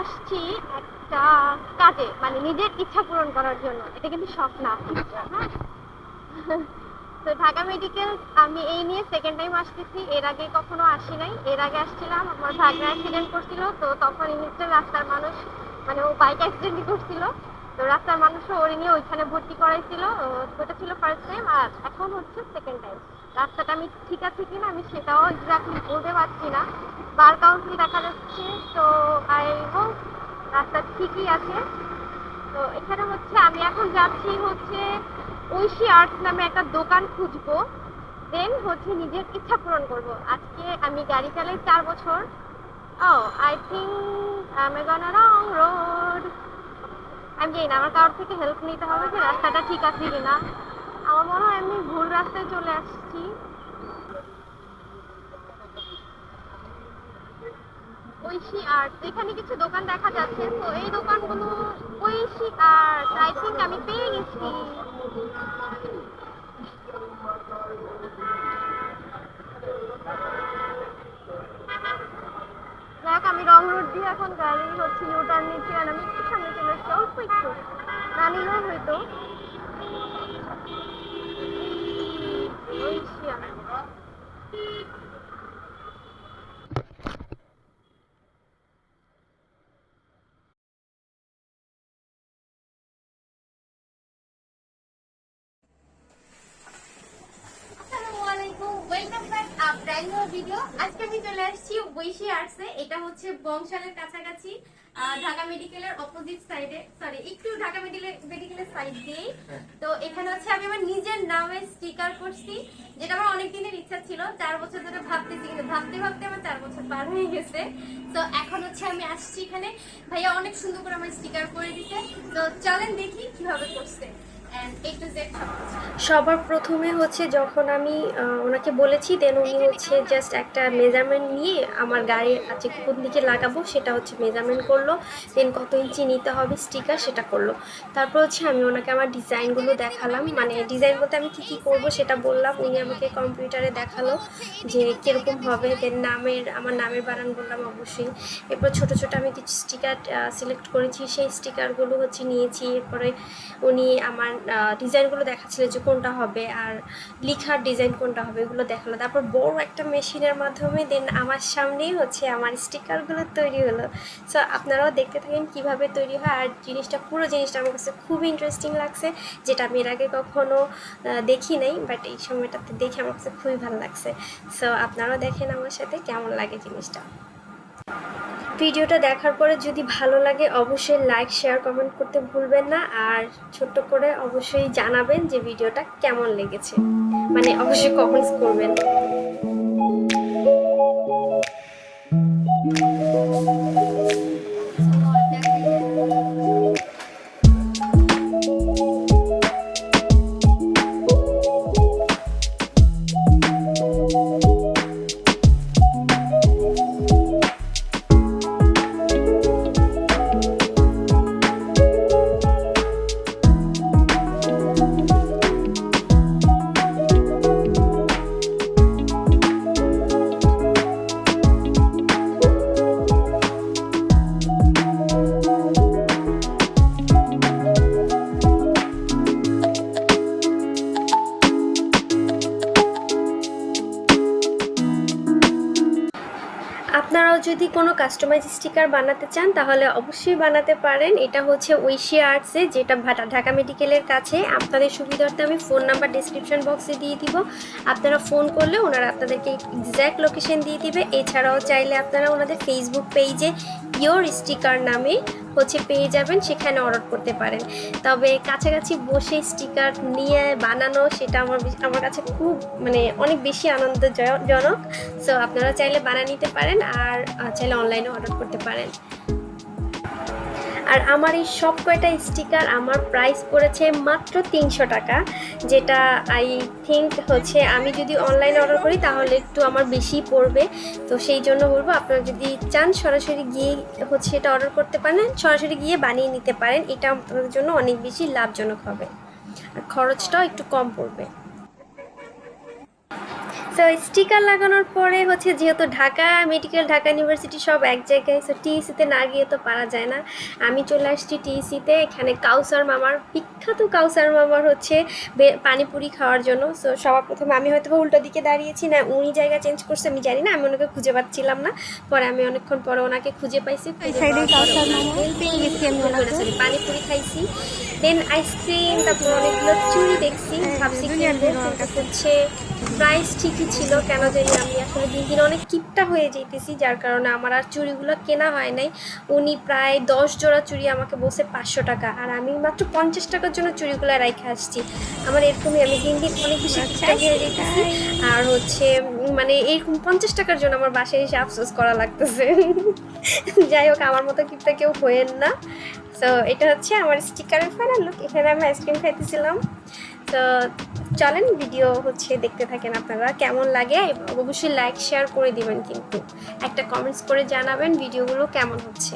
আসছি একটা কাজে, মানে নিজের ইচ্ছা পূরণ করার জন্য। এটা কিন্তু শখ না, হ্যাঁ। তো ঢাকা মেডিকেল আমি এই নিয়ে সেকেন্ড টাইম আসতেছি, এর আগে কখনো আসি নাই। এর আগে আসছিলাম, আমার ভাগ্নে অ্যাক্সিডেন্ট করছিল, তো তখন ইনস্ট্যান্ট রাস্তার মানুষ, মানে ও বাইক অ্যাক্সিডেন্টই করছিল, তো রাস্তার মানুষও ওরে নিয়ে ওইখানে ভর্তি করাইছিল। ওটা ছিল ফার্স্ট টাইম, আর এখন হচ্ছে সেকেন্ড টাইম। রাস্তাটা আমি ঠিক আছে কিনা আমি সেটাও এক্স্যাক্টলি বলতে পারছি না, বার কাউন্সিল দেখা যাচ্ছে, তো আই হোপ রাস্তা ঠিকই আছে। তো এখানে হচ্ছে আমি এখন যাচ্ছি হচ্ছে ঐশী আর্টস নামে একটা দোকান খুঁজবো, দেন হচ্ছে নিজের ইচ্ছা পূরণ করব। আজকে আমি গাড়ি চালাই 4 বছর। Oh I think I am gone wrong road. আমি জানি না, আমার কারোর থেকে হেল্প নিতে হবে যে রাস্তাটা ঠিক আছে কিনা। আমার মনে হয় আমি ভুল রাস্তায় চলে আসছি। ঐশী আর্ট, এখানে কিছু দোকান দেখা যাচ্ছে, তো এই দোকানগুলো ঐশী আর্ট, আই থিঙ্ক আমি পেয়ে গেছি। দেখ আমি রং রোড দিয়ে এখন গাড়ি হচ্ছে ইউ টার্ন নিচ্ছি, আর আমি একটু সামনে চলে এসেছি, অল্প একটু না নিলেও হয়তো। Oishi art. Welcome back brand new video. আজকে আমি চলে আসছি ঐশী আর্টসে। এটা হচ্ছে বংশালের কাছাকাছি, ঢাকা মেডিকেলের অপোজিট সাইডে, সরি একটু ঢাকা মেডিকেলের সাইড দিয়েই। তো এখানে হচ্ছে আমি আমার নিজের নামে স্টিকার করছি, যেটা আমার অনেক দিনের ইচ্ছা ছিল। 4 বছর ধরে ভাবতেছি, কিন্তু ভাবতে ভাবতে আমার 4 বছর পার হয়ে গেছে। তো এখন হচ্ছে আমি আসছি এখানে, ভাইয়া অনেক সুন্দর করে আমার স্টিকার করে দিতে। তো চলেন দেখি কিভাবে করছে। সবার প্রথমে হচ্ছে যখন আমি ওনাকে বলেছি, দেন উনি হচ্ছে জাস্ট একটা মেজারমেন্ট নিয়ে আমার গাড়ির আছে কোন দিকে লাগাবো সেটা হচ্ছে মেজারমেন্ট করলো, দেন কত ইঞ্চি নিতে হবে স্টিকার সেটা করলো। তারপর হচ্ছে আমি ওনাকে আমার ডিজাইনগুলো দেখালাম, মানে ডিজাইন বলতে আমি কী কী করবো সেটা বললাম। উনি আমাকে কম্পিউটারে দেখালো যে কীরকম হবে, দেন আমার নামের বানান বললাম অবশ্যই। এরপর ছোটো ছোটো আমি কিছু স্টিকার সিলেক্ট করেছি, সেই স্টিকারগুলো হচ্ছে নিয়েছি। এরপরে উনি আমার ডিজাইনগুলো দেখাচ্ছিলেন যে কোনটা হবে আর লিখার ডিজাইন কোনটা হবে, এগুলো দেখালো। তারপর বড় একটা মেশিনের মাধ্যমে দেন আমার সামনেই হচ্ছে আমার স্টিকারগুলো তৈরি হলো। সো আপনারাও দেখতে থাকেন কিভাবে তৈরি হয়। আর পুরো জিনিসটা আমার কাছে খুব ইন্টারেস্টিং লাগছে, যেটা আমি এর আগে কখনো দেখি নাই, বাট এই সময়টাতে দেখে আমার কাছে খুবই ভালো লাগছে। সো আপনারাও দেখেন আমার সাথে কেমন লাগে জিনিসটা। ভিডিওটা দেখার পরে যদি ভালো লাগে অবশ্যই লাইক শেয়ার কমেন্ট করতে ভুলবেন না, আর ছোট্ট করে অবশ্যই জানাবেন যে ভিডিওটা কেমন লেগেছে, মানে অবশ্যই কমেন্টস করবেন। আপনারাও যদি কোনো কাস্টমাইজ স্টিকার বানাতে চান তাহলে অবশ্যই বানাতে পারেন। এটা হচ্ছে ঐশী আর্টসে, যেটা ঢাকা মেডিকেলের কাছে। আপনাদের সুবিধার্থে আমি ফোন নাম্বার ডিসক্রিপশন বক্সে দিয়ে দিব, আপনারা ফোন করলে ওনারা আপনাদেরকে এক্স্যাক্ট লোকেশন দিয়ে দিবে। এছাড়াও চাইলে আপনারা ওনাদের ফেসবুক পেজে ইয়োর স্টিকার নামে হচ্ছে পেয়ে যাবেন, সেখানে অর্ডার করতে পারেন। তবে কাছাকাছি বসে স্টিকার নিয়ে বানানো সেটা আমার কাছে খুব মানে অনেক বেশি আনন্দজনক। সো আপনারা চাইলে বানিয়ে নিতে পারেন, আর চাইলে অনলাইনে অর্ডার করতে পারেন। আর আমার এই সব কয়টা স্টিকার আমার প্রাইস পড়েছে মাত্র 300 টাকা, যেটা আই থিঙ্ক হচ্ছে আমি যদি অনলাইনে অর্ডার করি তাহলে একটু আমার বেশি পড়বে। তো সেই জন্য বলবো আপনারা যদি চান সরাসরি গিয়ে হচ্ছে এটা অর্ডার করতে পারেন, সরাসরি গিয়ে বানিয়ে নিতে পারেন। এটা আপনাদের জন্য অনেক বেশি লাভজনক হবে, আর খরচটাও একটু কম পড়বে। সো স্টিকার লাগানোর পরে হচ্ছে যেহেতু ঢাকা মেডিকেল, ঢাকা ইউনিভার্সিটি সব এক জায়গায়, সো টিইসিতে না গিয়ে তো পারা যায় না। আমি চলে আসছি টিইসিতে, এখানে কাউসার মামার, বিখ্যাত কাউসার মামার হচ্ছে পানিপুরি খাওয়ার জন্য। সো সবার প্রথমে আমি হয়তো উল্টো দিকে দাঁড়িয়েছি, না উনি জায়গা চেঞ্জ করছে আমি জানি না, আমি ওনাকে খুঁজে পাচ্ছিলাম না। পরে আমি অনেকক্ষণ পরে ওনাকে খুঁজে পাইছি, সরি পানিপুরি খাইছি, দেন আইসক্রিম, তারপর অনেকগুলো চুড়ি দেখছি, ভাবছি কিনবো, কিন্তু হচ্ছে প্রাইস ঠিকই ছিল। কেন জানি আমি আসলে দিন দিন অনেক কিপটা হয়ে যেতেছি, যার কারণে আমার আর চুড়িগুলো কেনা হয় নাই। উনি প্রায় 10 জোড়া চুড়ি আমাকে বসে 500 টাকা, আর আমি মাত্র 50 টাকার জন্য চুড়িগুলো রেখে আসছি। আমার এরকমই, আমি দিন দিন অনেক বেশি কিপটা হয়ে যেতেছি। আর হচ্ছে মানে এরকম 50 টাকার জন্য আমার বাসায় এসে আফসোস করা লাগতেছে। যাই হোক, আমার মতো কিপটা কেউ হয়েন না। সো এটা হচ্ছে আমার স্টিকারের ফাইনাল লুক। এখানে আমি আইসক্রিম খাইতেছিলাম। তো চলেন ভিডিও হচ্ছে দেখতে থাকেন, আপনারা কেমন লাগে অবশ্যই লাইক শেয়ার করে দিবেন, কিন্তু একটা কমেন্টস করে জানাবেন ভিডিওগুলো কেমন হচ্ছে।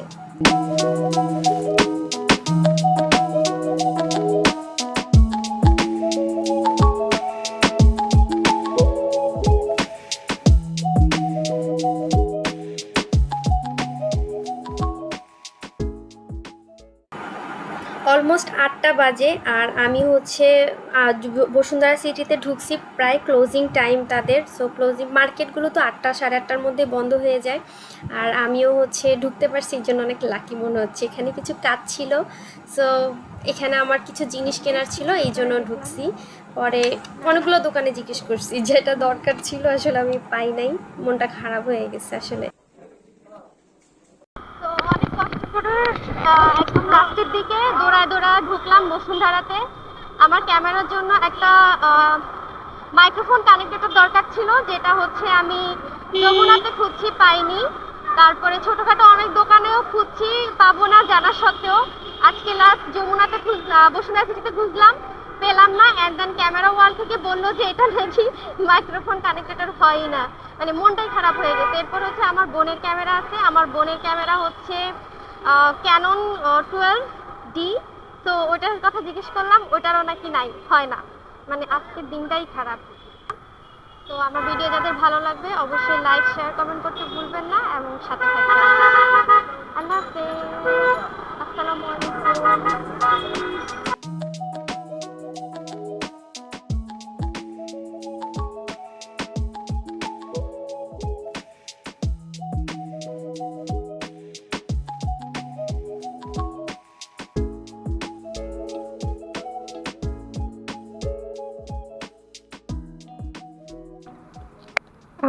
অলমোস্ট 8টা বাজে, আর আমি হচ্ছে বসুন্ধরা সিটিতে ঢুকছি, প্রায় ক্লোজিং টাইম তাদের। সো ক্লোজিং মার্কেটগুলো তো 8টা সাড়ে 8টার মধ্যে বন্ধ হয়ে যায়, আর আমিও হচ্ছে ঢুকতে পারছি, এর জন্য অনেক লাকি মনে হচ্ছে। এখানে কিছু কাজ ছিল, সো এখানে আমার কিছু জিনিস কেনার ছিল, এই জন্য ঢুকছি। পরে অনেকগুলো দোকানে জিজ্ঞেস করছি, যেটা দরকার ছিল আসলে আমি পাই নাই, মনটা খারাপ হয়ে গেছে আসলে। তো অনেক কষ্ট করে একদম লাস্টের দিকে দৌড়ায় দৌড়ায় ঢুকলাম বসুন্ধরাতে। আমার ক্যামেরার জন্য একটা মাইক্রোফোন কানেক্টর দরকার ছিল, যেটা হচ্ছে আমি যমুনাতে খুঁজছি, পাইনি। তারপরে ছোটখাটো অনেক দোকানেও খুঁজছি, পাবো না জানা সত্ত্বেও আজকে লাস্ট যমুনাতে বসুন্ধরা সিটিতে খুঁজলাম, পেলাম না। অ্যান্ড দেন ক্যামেরা ওয়াল থেকে বললো যে এটা নাকি মাইক্রোফোন কানেক্টর হয় না, মানে মনটাই খারাপ হয়ে গেছে। এরপর হচ্ছে আমার বোনের ক্যামেরা আছে, আমার বোনের ক্যামেরা হচ্ছে ক্যানন 12D। তো ওটার কথা জিজ্ঞেস করলাম, ওটারও নাকি নাই, হয় না, মানে আজকের দিনটাই খারাপ। তো আমার ভিডিও যাদের ভালো লাগবে অবশ্যই লাইক শেয়ার কমেন্ট করতে ভুলবেন না, এবং সাথে থাকবেন। আল্লাহ হাফেজ, আসসালামু আলাইকুম।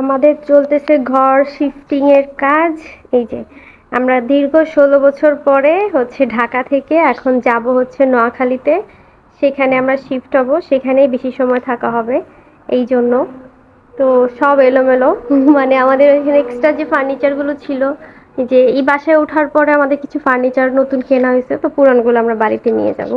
আমাদের চলতেছে ঘর শিফটিং এর কাজ। এই যে আমরা দীর্ঘ 16 বছর পরে হচ্ছে ঢাকা থেকে এখন যাব হচ্ছে নোয়াখালীতে, সেখানে আমরা শিফট হব, সেখানেই বেশি সময় থাকা হবে এই জন্য। তো সব এলোমেলো, মানে আমাদের এখানে এক্সট্রা যে ফার্নিচারগুলো ছিল, যে এই বাসায় ওঠার পরে আমাদের কিছু ফার্নিচার নতুন কেনা হয়েছে, তো পুরানগুলো আমরা বাড়িতে নিয়ে যাব।